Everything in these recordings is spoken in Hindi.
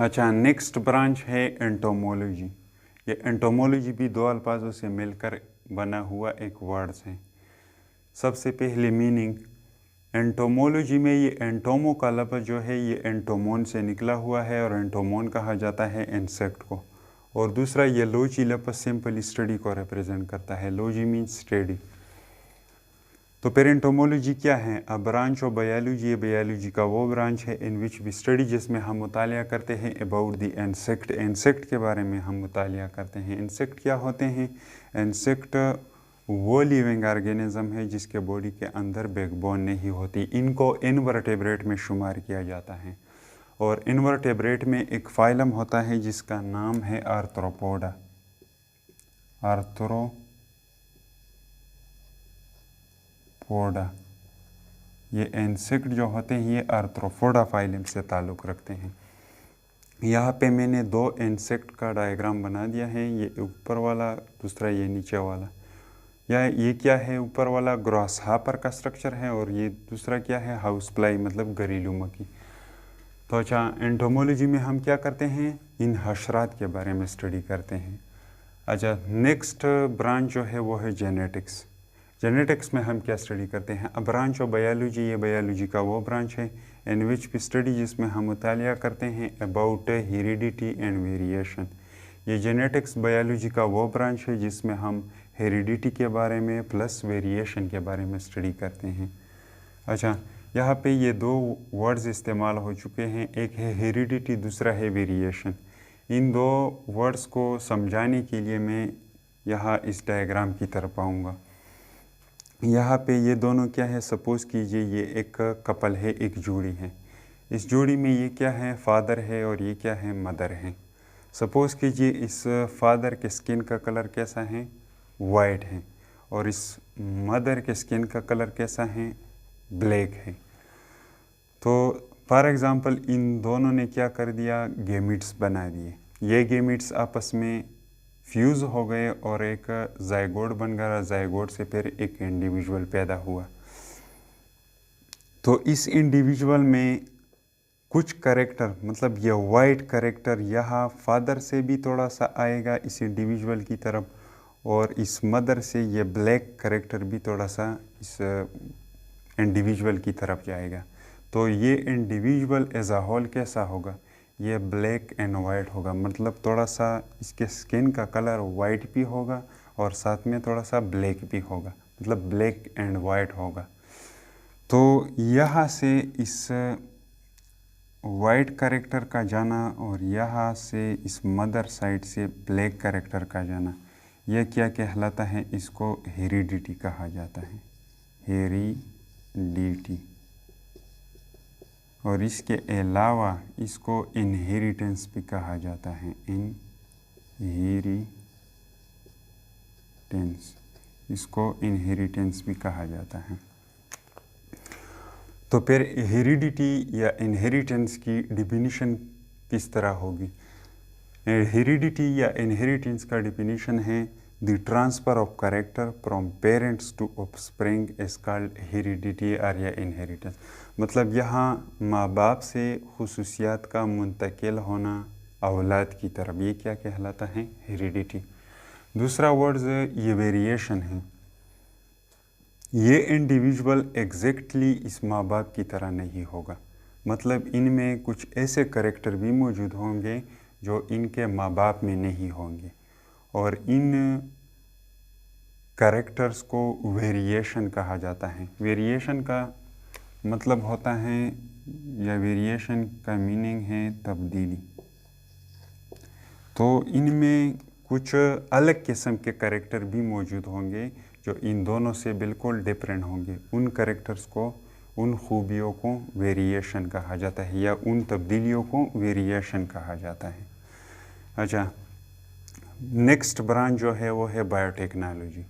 अच्छा, नेक्स्ट ब्रांच है एंटोमोलॉजी। ये एंटोमोलॉजी भी दो अल्फाजों से मिलकर बना हुआ एक वर्ड्स है। सबसे पहले मीनिंग, एंटोमोलॉजी में ये एंटोमो का लफ्ज़ जो है ये एंटोमोन से निकला हुआ है और एंटोमोन कहा जाता है इंसेक्ट को। और दूसरा ये लॉजी लफ्ज़ सिंपल स्टडी को रिप्रेजेंट करता है। Logy means study. तो फिर एंटोमोलॉजी क्या है? A branch of biology. ये बायोलॉजी का वो ब्रांच है इन विच वी स्टडी, जिसमें हम मुतालिया करते हैं अबाउट द इंसेक्ट। इंसेक्ट के बारे में हम मुतालिया करते हैं। इंसेक्ट क्या होते हैं? इंसेक्ट वो लिविंग ऑर्गेनिज्म है जिसके बॉडी के अंदर बैकबोन नहीं होती। इनको इनवर्टेब्रेट में शुमार किया जाता है। और इनवर्टेब्रेट में एक फाइलम होता है जिसका नाम है आर्थ्रोपोडा। आर्थ्रोपोडा। ये इंसेक्ट जो होते हैं ये आर्थ्रोपोडा फाइलम से ताल्लुक़ रखते हैं। यहाँ पे मैंने दो इंसेक्ट का डायग्राम बना दिया है, ये ऊपर वाला, दूसरा ये नीचे वाला। या ये क्या है? ऊपर वाला ग्रासहॉपर का स्ट्रक्चर है और ये दूसरा क्या है? हाउस फ्लाई, मतलब घरेलू मक्खी। तो अच्छा, एंटोमोलॉजी में हम क्या करते हैं? इन हशरात के बारे में स्टडी करते हैं। अच्छा, नेक्स्ट ब्रांच जो है वो है जेनेटिक्स। जेनेटिक्स में हम क्या स्टडी करते हैं? A branch of biology. ये बायोलॉजी का वो ब्रांच है इन विच वी स्टडी, जिसमें हम मुतालिया करते हैं अबाउट हेरिडिटी एंड वेरिएशन। ये जेनेटिक्स बायोलॉजी का वो ब्रांच है जिसमें हम हेरिडिटी के बारे में प्लस वेरिएशन के बारे में स्टडी करते हैं। अच्छा, यहाँ पे ये दो वर्ड्स इस्तेमाल हो चुके हैं, एक है हेरिडिटी, दूसरा है वेरिएशन। इन दो वर्ड्स को समझाने के लिए मैं यहाँ इस डायग्राम की तरफ आऊँगा। यहाँ पे ये दोनों क्या है? सपोज़ कीजिए ये एक कपल है, एक जोड़ी है। इस जोड़ी में ये क्या है? फादर है और ये क्या है? मदर है। सपोज़ कीजिए इस फादर के स्किन का कलर कैसा है? वाइट है। और इस मदर के स्किन का कलर कैसा है? ब्लैक है। तो फॉर एग्ज़ाम्पल इन दोनों ने क्या कर दिया? गेमिट्स बना दिए। ये गेमिट्स आपस में फ्यूज़ हो गए और एक जायगोट बन गया। जायगोट से फिर एक इंडिविजुअल पैदा हुआ। तो इस इंडिविजुअल में कुछ करेक्टर, मतलब ये वाइट करेक्टर यहाँ फादर से भी थोड़ा सा आएगा इस इंडिविजुअल की तरफ, और इस मदर से ये ब्लैक करेक्टर भी थोड़ा सा इस इंडिविजुअल की तरफ जाएगा। तो ये इंडिविजुअल एज अ होल कैसा होगा? ये ब्लैक एंड वाइट होगा, मतलब थोड़ा सा इसके स्किन का कलर वाइट भी होगा और साथ में थोड़ा सा ब्लैक भी होगा, मतलब ब्लैक एंड वाइट होगा। तो यहाँ से इस वाइट करेक्टर का जाना और यहाँ से इस मदर साइड से ब्लैक करेक्टर का जाना, यह क्या कहलाता है? इसको हेरिडिटी कहा जाता है। हेरिडिटी। और इसके अलावा इसको इनहेरिटेंस भी कहा जाता है। इनहेरिटेंस, इसको इनहेरिटेंस भी कहा जाता है। तो फिर हेरिडिटी या इनहेरिटेंस की डिफिनीशन किस तरह होगी? हेरिडिटी या इनहेरिटेंस का डिफिनीशन है the transfer of character from parents to offspring is called heredity और या इनहेरिटेंस। मतलब यहाँ माँ बाप से खुसूसियात का मुंतकिल होना औलाद की तरफ, ये क्या कहलाता है? हेरिडिटी। दूसरा वर्ड्स ये वेरिएशन है। ये इंडिविजुअल एग्जैक्टली इस माँ बाप की तरह नहीं होगा, मतलब इनमें कुछ ऐसे करेक्टर भी मौजूद होंगे जो इनके माँ बाप में नहीं होंगे, और इन करेक्टर्स को वेरिएशन कहा जाता है। वेरिएशन का मतलब होता है, या वेरिएशन का मीनिंग है तब्दीली। तो इनमें कुछ अलग किस्म के करेक्टर भी मौजूद होंगे जो इन दोनों से बिल्कुल डिफरेंट होंगे। उन करेक्टर्स को, उन खूबियों को वेरिएशन कहा जाता है, या उन तब्दीलियों को वेरिएशन कहा जाता है। अच्छा, नेक्स्ट ब्रांच जो है वो है बायोटेक्नोलॉजी।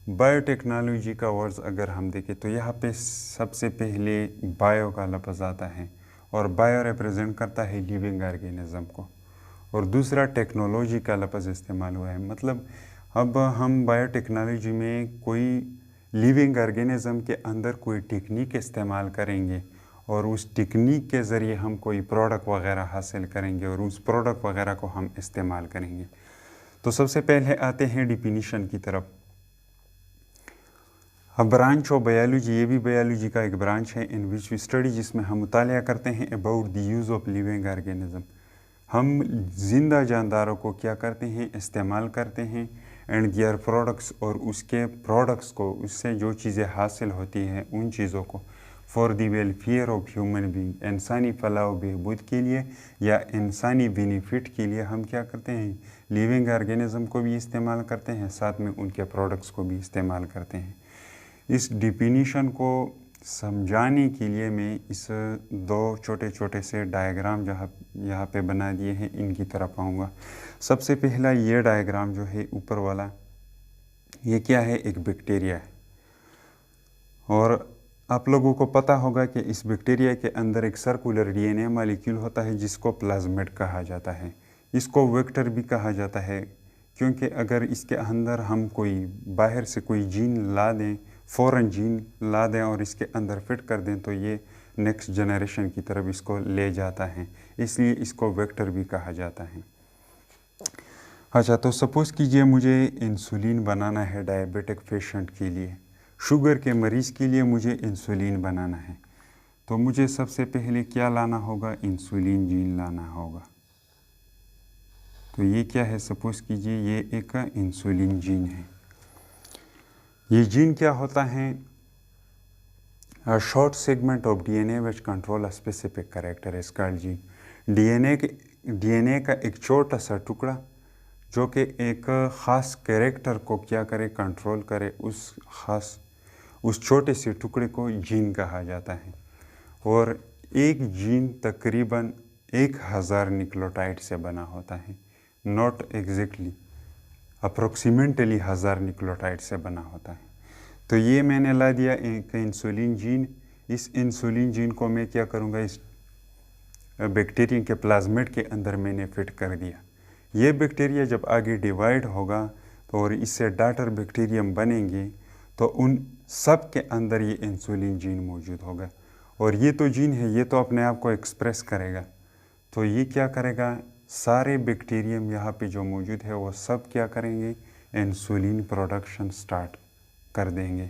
बायोटेक्नोलॉजी का वर्ड्स अगर हम देखें तो यहाँ पे सबसे पहले बायो का लफ्ज़ आता है, और बायो रिप्रेजेंट करता है लिविंग ऑर्गेनिज्म को, और दूसरा टेक्नोलॉजी का लफ्ज़ इस्तेमाल हुआ है। मतलब अब हम बायोटेक्नोलॉजी में कोई लिविंग ऑर्गेनिज्म के अंदर कोई टेक्निक इस्तेमाल करेंगे और उस टेक्निक के ज़रिए हम कोई प्रोडक्ट वगैरह हासिल करेंगे और उस प्रोडक्ट वगैरह को हम इस्तेमाल करेंगे। तो सबसे पहले आते हैं डिफिनीशन की तरफ। ब्रांच ऑफ बायोलॉजी, ये भी बायोलॉजी का एक ब्रांच है, इन विच वी स्टडी, जिसमें हम मुतालिया करते हैं about the use of living organism. हम जिंदा जानदारों को क्या करते हैं, इस्तेमाल करते हैं, एंड दियर प्रोडक्ट्स, और उसके प्रोडक्ट्स को, उससे जो चीज़ें हासिल होती हैं उन चीज़ों को, for the welfare of human being, इंसानी फलाह बहबूद के लिए या इंसानी बेनिफिट के लिए हम क्या करते हैं, लिविंग ऑर्गेनिज्म को भी इस्तेमाल करते हैं, साथ में उनके प्रोडक्ट्स को भी इस्तेमाल करते हैं। इस डिफिनीशन को समझाने के लिए मैं इस दो छोटे छोटे से डायग्राम जहाँ यहाँ पे बना दिए हैं इनकी तरफ आऊँगा। सबसे पहला ये डायग्राम जो है ऊपर वाला, ये क्या है, एक बैक्टीरिया है, और आप लोगों को पता होगा कि इस बैक्टीरिया के अंदर एक सर्कुलर डीएनए मॉलिक्यूल होता है जिसको प्लाज्मिड कहा जाता है। इसको वेक्टर भी कहा जाता है, क्योंकि अगर इसके अंदर हम कोई बाहर से कोई जीन ला दें, फ़ौरन जीन ला दें और इसके अंदर फिट कर दें, तो ये नेक्स्ट जनरेशन की तरफ इसको ले जाता है, इसलिए इसको वेक्टर भी कहा जाता है। अच्छा, तो सपोज़ कीजिए मुझे इंसुलिन बनाना है डायबिटिक पेशेंट के लिए, शुगर के मरीज़ के लिए मुझे इंसुलिन बनाना है, तो मुझे सबसे पहले क्या लाना होगा, इंसुलिन जीन लाना होगा। तो ये क्या है, सपोज़ कीजिए ये एक इंसुलिन जीन है। ये जीन क्या होता है, a short segment of DNA which control a specific character is called gene. DNA का एक छोटा सा टुकड़ा जो कि एक ख़ास कैरेक्टर को क्या करे, कंट्रोल करे, उस छोटे से टुकड़े को जीन कहा जाता है। और एक जीन तकरीबन 1000 न्यूक्लियोटाइड से बना होता है, नॉट एग्जैक्टली, अप्रोक्सीमेटली 1000 न्यूक्लियोटाइड से बना होता है। तो ये मैंने ला दिया एक इंसुलिन जीन। इस इंसुलिन जीन को मैं क्या करूँगा, इस बैक्टीरिया के प्लाज्मिड के अंदर मैंने फिट कर दिया। ये बैक्टीरिया जब आगे डिवाइड होगा तो और इससे डॉटर बैक्टीरियम बनेंगे, तो उन सब के अंदर ये इंसुलिन जीन मौजूद होगा। और ये तो जीन है, ये तो अपने आप को एक्सप्रेस करेगा। तो ये क्या करेगा, सारे बैक्टीरियम यहाँ पे जो मौजूद है वो सब क्या करेंगे, इंसुलिन प्रोडक्शन स्टार्ट कर देंगे।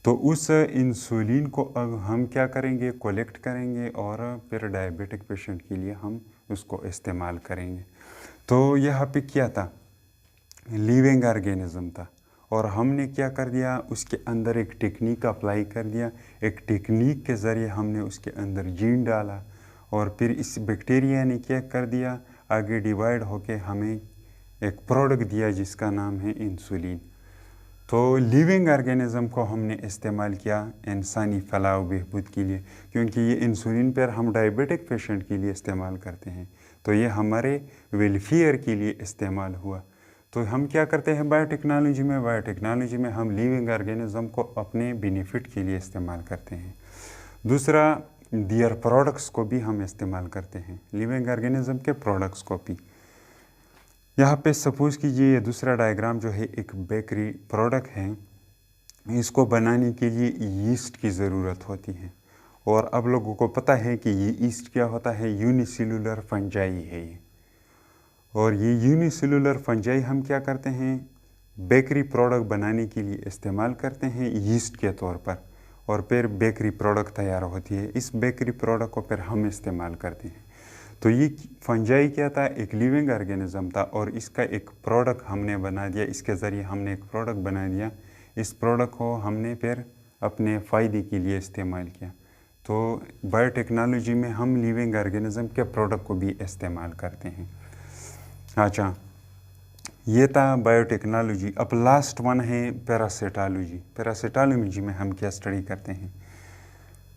तो उस इंसुलिन को अब हम क्या करेंगे, कलेक्ट करेंगे और फिर डायबिटिक पेशेंट के लिए हम उसको इस्तेमाल करेंगे। तो यहाँ पे क्या था, लिविंग ऑर्गेनिज्म था, और हमने क्या कर दिया, उसके अंदर एक टेक्निक अप्लाई कर दिया। एक टेक्निक के ज़रिए हमने उसके अंदर जीन डाला, और फिर इस बैक्टीरिया ने क्या कर दिया, आगे डिवाइड होके हमें एक प्रोडक्ट दिया जिसका नाम है इंसुलिन। तो लिविंग ऑर्गेनिज्म को हमने इस्तेमाल किया इंसानी फलाह व बहबूद के लिए, क्योंकि ये इंसुलिन पर हम डायबिटिक पेशेंट के लिए इस्तेमाल करते हैं, तो ये हमारे वेलफेयर के लिए इस्तेमाल हुआ। तो हम क्या करते हैं बायोटेक्नोलॉजी में हम लिविंग ऑर्गेनिज्म को अपने बेनिफिट के लिए इस्तेमाल करते हैं। दूसरा, दियर प्रोडक्ट्स को भी हम इस्तेमाल करते हैं, लिविंग ऑर्गेनिज्म के प्रोडक्ट्स को भी। यहाँ पे सपोज़ कीजिए ये दूसरा डायग्राम जो है एक बेकरी प्रोडक्ट है, इसको बनाने के लिए यीस्ट की ज़रूरत होती है। और अब लोगों को पता है कि ये यीस्ट क्या होता है, यूनिसेलुलर फंजाई है ये। और ये यूनिसेलुलर फंजाई हम क्या करते हैं, बेकरी प्रोडक्ट बनाने के लिए इस्तेमाल करते हैं यीस्ट के तौर पर, और फिर बेकरी प्रोडक्ट तैयार होती है। इस बेकरी प्रोडक्ट को फिर हम इस्तेमाल करते हैं। तो ये फंजाई क्या था, एक लिविंग ऑर्गेनिज्म था, और इसका एक प्रोडक्ट हमने बना दिया, इसके ज़रिए हमने एक प्रोडक्ट बना दिया। इस प्रोडक्ट को हमने फिर अपने फ़ायदे के लिए इस्तेमाल किया। तो बायोटेक्नोलॉजी में हम लिविंग ऑर्गेनिज्म के प्रोडक्ट को भी इस्तेमाल करते हैं। अच्छा, ये था बायोटेक्नोलॉजी। अब लास्ट वन है पैरासिटोलॉजी। पैरासिटोलॉजी में हम क्या स्टडी करते हैं,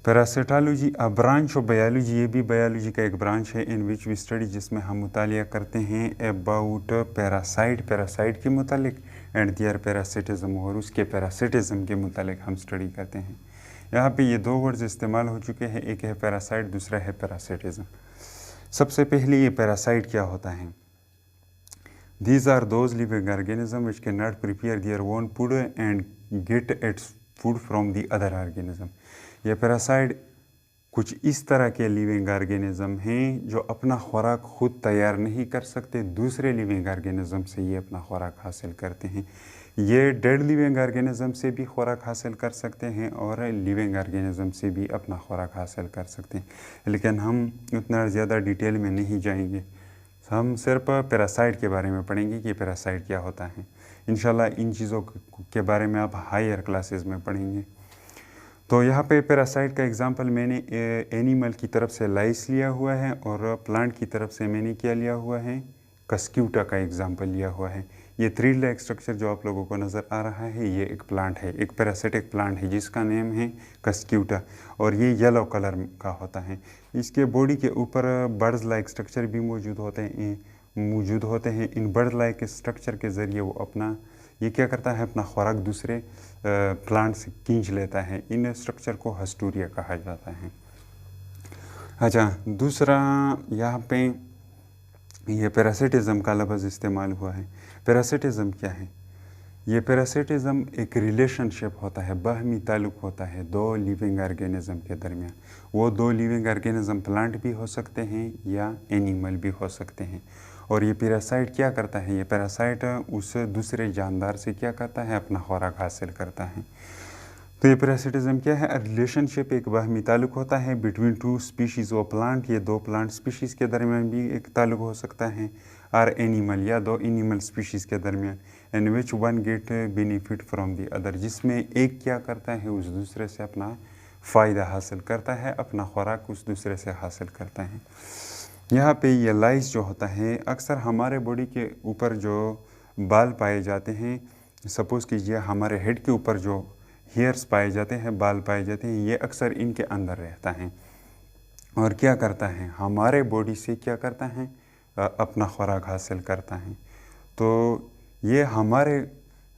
parasitology a branch of biology, ये भी बायोलॉजी का एक ब्रांच है, इन विच वी स्टडी, जिसमें हम मुतालिया करते हैं अबाउट पैरासाइट के मुतालिक एंड दियर पैरासिटिज्म, और उसके पैरासिटिज्म के मुतालिक हम स्टडी करते हैं। यहाँ पे ये दो वर्ड्स इस्तेमाल हो चुके हैं, एक है पैरासाइट, दूसरा है पैरासिटिज्म। सबसे पहले ये पैरासाइट क्या होता है, These are those living organisms which cannot prepare their own food and get its food from the other organism। ये पैरासाइट कुछ इस तरह के लिविंग ऑर्गेनिज्म हैं जो अपना खुराक खुद तैयार नहीं कर सकते, दूसरे लिविंग ऑर्गेनिज्म से ये अपना खुराक हासिल करते हैं। ये डेड लिविंग ऑर्गेनिज्म से भी खुराक हासिल कर सकते हैं और लिविंग ऑर्गेनिज्म से भी अपना खुराक हासिल कर सकते हैं, लेकिन हम उतना ज़्यादा डिटेल में नहीं जाएंगे। हम सिर्फ पैरासाइट के बारे में पढ़ेंगे कि पैरासाइट क्या होता है। इंशाल्लाह इन चीज़ों के बारे में आप हायर क्लासेस में पढ़ेंगे। तो यहाँ पे पैरासाइट का एग्जांपल मैंने एनिमल की तरफ से लाइस लिया हुआ है और प्लांट की तरफ से मैंने क्या लिया हुआ है, कस्क्यूटा का एग्जांपल लिया हुआ है। ये 3 लेग स्ट्रक्चर जो आप लोगों को नज़र आ रहा है, ये एक प्लांट है, एक पैरासिटिक प्लांट है जिसका नेम है कस्क्यूटा, और ये येलो कलर का होता है। इसके बॉडी के ऊपर बर्ड्स लाइक स्ट्रक्चर भी मौजूद होते हैं। इन बर्ड लाइक स्ट्रक्चर के ज़रिए वो अपना ये क्या करता है, अपना खुराक दूसरे प्लांट से खींच लेता है। इन स्ट्रक्चर को हस्टूरिया कहा जाता है। अच्छा, दूसरा यहाँ पे ये पैरासिटिज्म का लफ्ज़ इस्तेमाल हुआ है। पैरासिटिज्म क्या है? ये पैरासिटिज्म एक रिलेशनशिप होता है, बाहमी ताल्लुक़ होता है 2 लिविंग ऑर्गेनिज्म के दरमियान। वो 2 लिविंग ऑर्गेनिज्म प्लांट भी हो सकते हैं या एनिमल भी हो सकते हैं। और ये पैरासाइट क्या करता है? ये पैरासाइट उस दूसरे जानदार से क्या करता है, अपना खुराक हासिल करता है। तो ये पैरासिटिज्म क्या है? रिलेशनशिप, एक बाहमी ताल्लुक़ होता है बिटवीन 2 स्पीशीज़ ऑफ प्लांट। ये 2 प्लांट स्पीशीज़ के दरमियान भी एक ताल्लुक़ हो सकता है, और एनिमल या 2 एनिमल स्पीशीज़ के दरमियान, in which one get benefit from the other, जिसमें एक क्या करता है, उस दूसरे से अपना फ़ायदा हासिल करता है, अपना खुराक उस दूसरे से हासिल करता है। यहाँ पे ये लाइस जो होता है, अक्सर हमारे बॉडी के ऊपर जो बाल पाए जाते हैं, सपोज़ कीजिए हमारे हेड के ऊपर जो हेयर्स पाए जाते हैं, बाल पाए जाते हैं, ये अक्सर इनके अंदर रहता है और क्या करता है, हमारे बॉडी से क्या करता है, अपना खुराक हासिल करता है। तो ये हमारे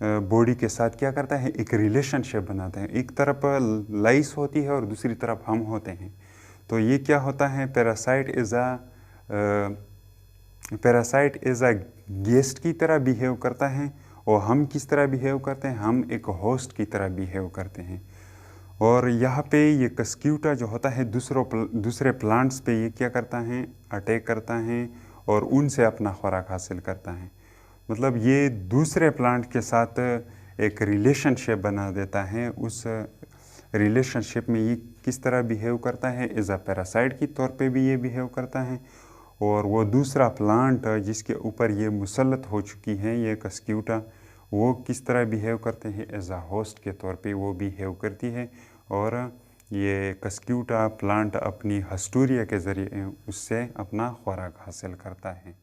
बॉडी के साथ क्या करता है, एक रिलेशनशिप बनाता है। एक तरफ लाइस होती है और दूसरी तरफ हम होते हैं। तो ये क्या होता है, पैरासाइट इज़ अ गेस्ट की तरह बिहेव करता है, और हम किस तरह बिहेव करते हैं, हम एक होस्ट की तरह बिहेव करते हैं। और यहाँ पे ये कस्क्यूटा जो होता है दूसरे प्लांट्स पे ये क्या करता है, अटैक करता है और उनसे अपना खुराक हासिल करता है। मतलब ये दूसरे प्लांट के साथ एक रिलेशनशिप बना देता है। उस रिलेशनशिप में ये किस तरह बिहेव करता है, एज अ पैरासाइट की तौर पे भी ये बिहेव करता है, और वो दूसरा प्लांट जिसके ऊपर ये मुसल्लत हो चुकी है ये कस्क्यूटा, वो किस तरह बिहेव करते हैं, एज अ होस्ट के तौर पे वो बिहेव करती है। और ये कस्क्यूटा प्लांट अपनी हस्टूरिया के ज़रिए उससे अपना खुराक हासिल करता है।